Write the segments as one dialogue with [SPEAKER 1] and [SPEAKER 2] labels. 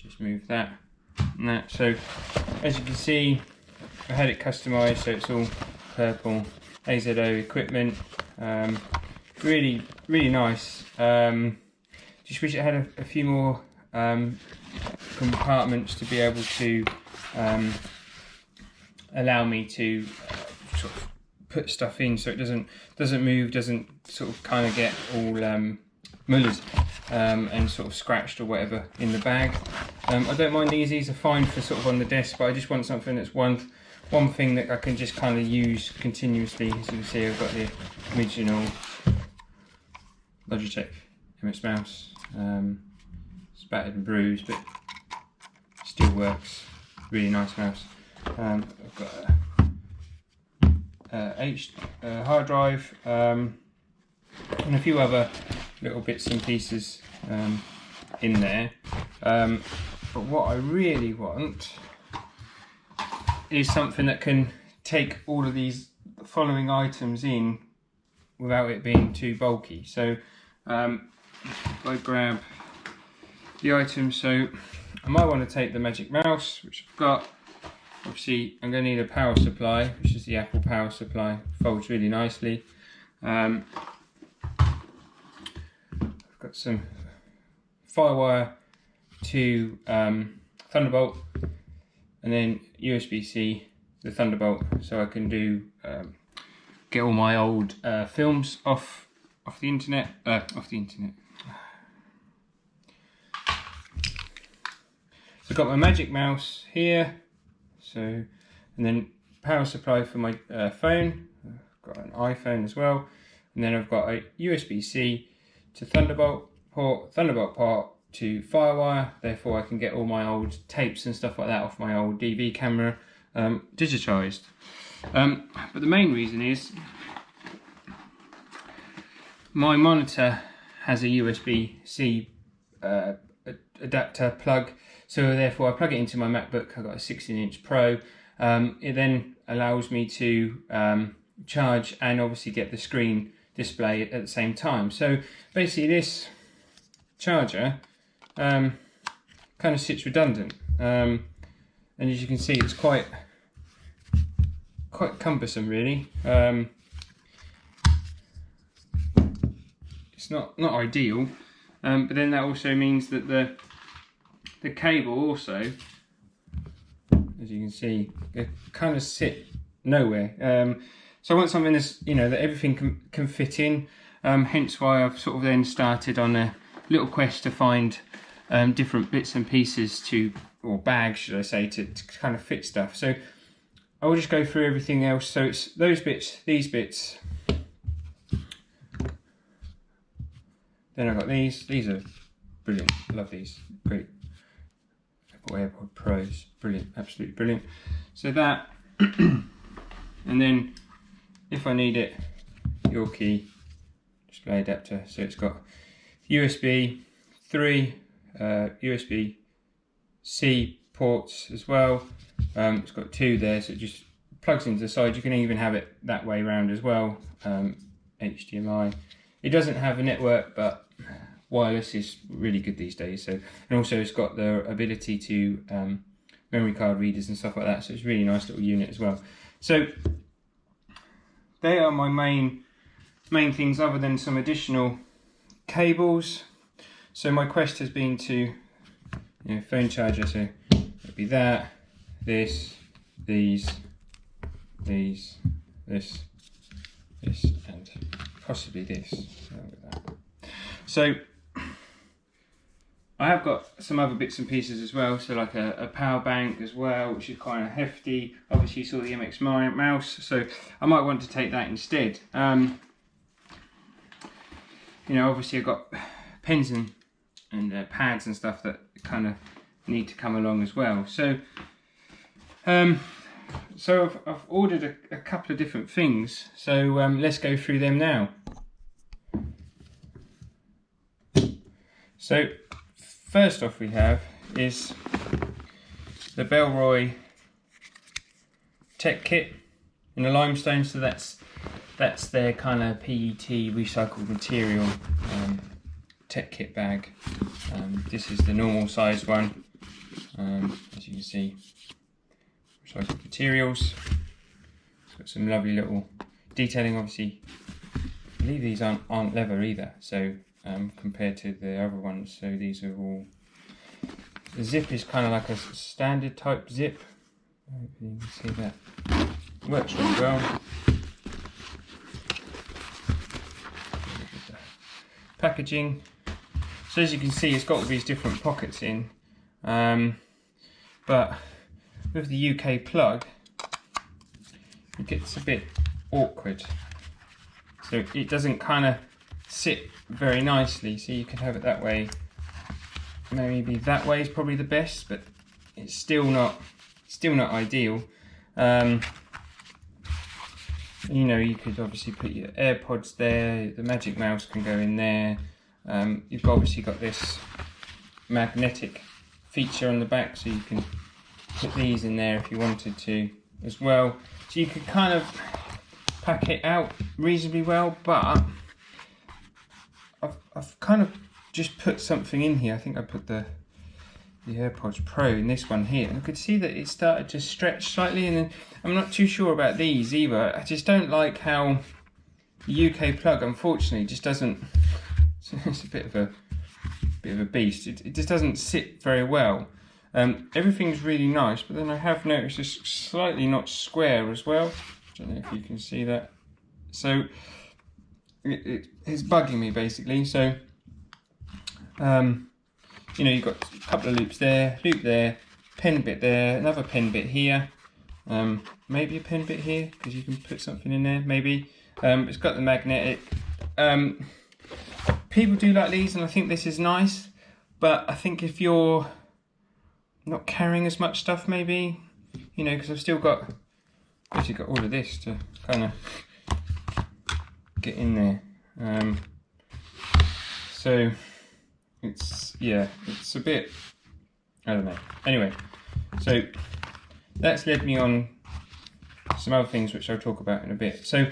[SPEAKER 1] just move that and that. So as you can see, I had it customized so it's all purple AZO equipment. Really nice. Just wish it had a few more compartments to be able to allow me to sort of put stuff in so it doesn't move, doesn't sort of kind of get all mullered and sort of scratched or whatever in the bag. I don't mind these are fine for sort of on the desk, but I just want something that's one thing that I can just kind of use continuously. As you can see, I've got the original Logitech MS mouse. It's battered and bruised, but still works. Really nice mouse. I've got a hard drive and a few other little bits and pieces in there. But what I really want is something that can take all of these following items in without it being too bulky. So if I grab the items, so I might want to take the Magic Mouse, which I've got. Obviously I'm going to need a power supply, which is the Apple power supply, folds really nicely. I've got some firewire to Thunderbolt, and then USB-C the Thunderbolt, so I can do get all my old films off the internet. So I've got my Magic Mouse here, so, and then power supply for my phone. I've got an iPhone as well, and then I've got a USB-C to Thunderbolt port to Firewire. Therefore I can get all my old tapes and stuff like that off my old DV camera digitized. But the main reason is my monitor has a USB-C adapter plug, so therefore I plug it into my MacBook. I've got a 16-inch Pro. It then allows me to charge and obviously get the screen display at the same time. So basically this charger kind of sits redundant, and as you can see it's quite cumbersome really. It's not ideal, but then that also means that the cable also, as you can see, they kind of sit nowhere. So I want something that's, you know, that everything can fit in. Hence why I've sort of then started on a little quest to find different bits and pieces to, or bags should I say, to kind of fit stuff. So I'll just go through everything else. So it's those bits, these bits. Then I've got these are brilliant, love these, great. Apple AirPod Pros, brilliant, absolutely brilliant. So that, and then if I need it, your key display adapter. So it's got USB 3, USB-C ports as well. It's got 2 there, so it just plugs into the side. You can even have it that way around as well. HDMI. It doesn't have a network, but wireless is really good these days. So, and also it's got the ability to memory card readers and stuff like that. So it's a really nice little unit as well. So they are my main things, other than some additional cables. So my quest has been to, you know, phone charger. So it'd be that, this, these, this, and possibly this. So I have got some other bits and pieces as well, so like a power bank as well, which is kind of hefty. Obviously you saw the MX mouse, so I might want to take that instead. You know, obviously I've got pens and pads and stuff that kind of need to come along as well. So so I've ordered a couple of different things, so let's go through them now. So first off we have is the Bellroy Tech kit in a limestone. So that's their kind of PET recycled material tech kit bag. This is the normal size one, As you can see, recycled materials. It's got some lovely little detailing. Obviously, I believe these aren't leather either, so compared to the other ones, so these are all, the zip is kind of like a standard type zip. Hopefully you can see that works really well. Packaging, so as you can see, it's got all these different pockets in, but with the UK plug it gets a bit awkward, so it doesn't kind of sit very nicely. So you could have it that way, maybe that way is probably the best, but it's still not ideal. You know, you could obviously put your AirPods there, the Magic Mouse can go in there. You've obviously got this magnetic feature on the back, so you can put these in there if you wanted to as well. So you could kind of pack it out reasonably well, but I've kind of just put something in here. I think I put the AirPods Pro in this one here, and I could see that it started to stretch slightly, and then I'm not too sure about these either. I just don't like how the UK plug, unfortunately, just doesn't, it's a bit of a beast. It just doesn't sit very well. Everything's really nice, but then I have noticed it's slightly not square as well. I don't know if you can see that. So it's bugging me basically. So you know, you've got a couple of loops there, loop there, pen bit there, another pen bit here, maybe a pen bit here because you can put something in there, maybe. It's got the magnetic. People do like these, and I think this is nice, but I think if you're not carrying as much stuff, maybe, you know, because I've still got, actually got all of this to kind of get in there. So it's, yeah, it's a bit, I don't know. Anyway, so that's led me on some other things which I'll talk about in a bit. So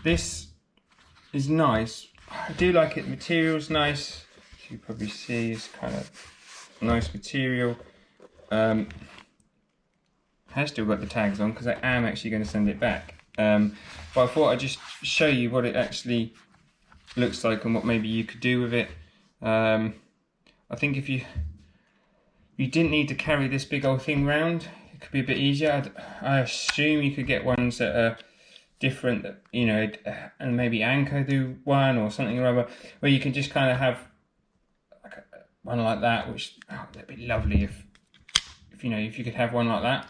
[SPEAKER 1] this is nice. I do like it. The material's nice. As you probably see, it's kind of nice material. Has still got the tags on because I am actually going to send it back. But I thought I'd just show you what it actually looks like and what maybe you could do with it. I think if you didn't need to carry this big old thing round, it could be a bit easier. I assume you could get ones that are different, you know, and maybe Anchor do one or something or other, where you can just kind of have like one like that, which, oh, that'd be lovely if you know, if you could have one like that,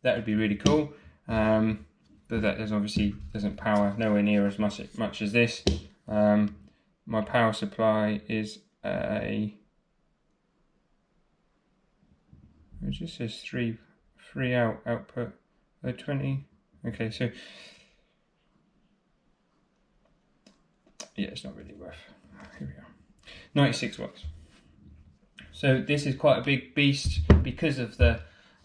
[SPEAKER 1] that would be really cool. But that obviously doesn't power nowhere near as much as this. My power supply is it just says 3 output, 20. Okay, so yeah, it's not really worth. Here we are, 96 watts. So this is quite a big beast because of the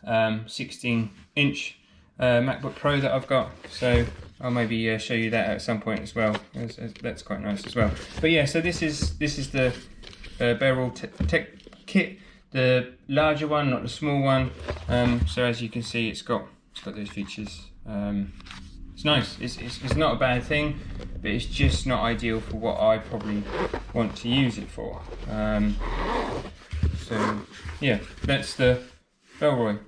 [SPEAKER 1] 16-inch MacBook Pro that I've got. So I'll maybe show you that at some point as well. That's quite nice as well. But yeah, so this is the Bellroy Tech kit, the larger one, not the small one. So as you can see, it's got those features. It's nice. It's not a bad thing, but it's just not ideal for what I probably want to use it for. So yeah, that's the Bellroy.